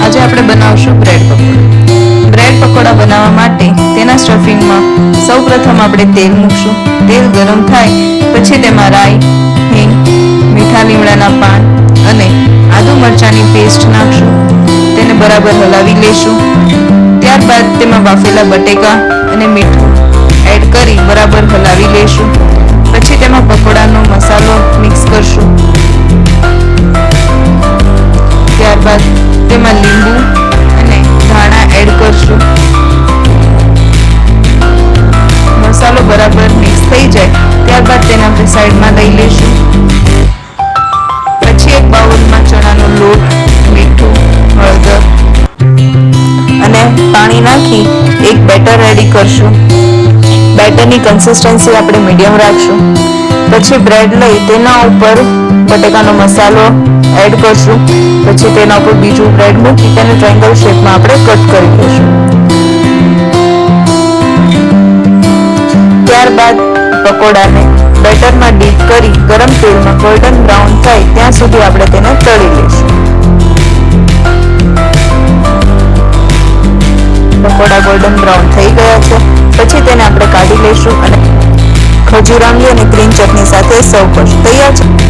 આજે આપણે બનાવશું બ્રેડ પકોડા। બ્રેડ પકોડા બનાવવા માટે તેના સ્ટફિંગમાં સૌપ્રથમ આપણે તેલ મૂકશું। તેલ ગરમ થાય પછી તેમાં રાઈ, હિંગ, મીઠા લીમડાના પાન અને આદુ મરચાંની પેસ્ટ નાખશું। તેને બરાબર હલાવી લેશું। ત્યારબાદ તેમાં બાફેલા બટેકા અને મીઠું એડ કરી બરાબર હલાવી લેશું। પછી તેમાં પકોડાનો મસાલો મિક્સ કરશું। ત્યારબાદ તેમાં લીંબુ અને ધાણા એડ કરશું। મસાલો બરાબર મિક્સ થઈ જાય ત્યારબાદ તેને આપણે સાઈડમાં લઈ લેશું। પછી એક બાઉલમાં ચણાનો લોટ, મીઠું, હળદર અને પાણી નાખી એક બેટર રેડી કરશું। બેટરની કન્સિસ્ટન્સી આપણે મીડિયમ રાખશું। પછી બ્રેડ લઈ તેના ઉપર બટેકાનો મસાલો એડ કરશું। પછી તેના ઉપર બીજું બ્રેડ મૂકી તેને ટ્રાયેંગલ શેપમાં આપણે કટ કરી લઈશું। ત્યારબાદ પકોડાને બેટરમાં ડીપ કરી ગરમ તેલમાં ગોલ્ડન બ્રાઉન થાય ત્યાં સુધી આપણે તેને તળી લઈશું। પકોડા ગોલ્ડન બ્રાઉન થઈ ગયા છે પછી તેને આપણે કાઢી લઈશું અને ખજૂર આંબલી અને ગ્રીન ચટણી સાથે સર્વ કરશું। તૈયાર છે।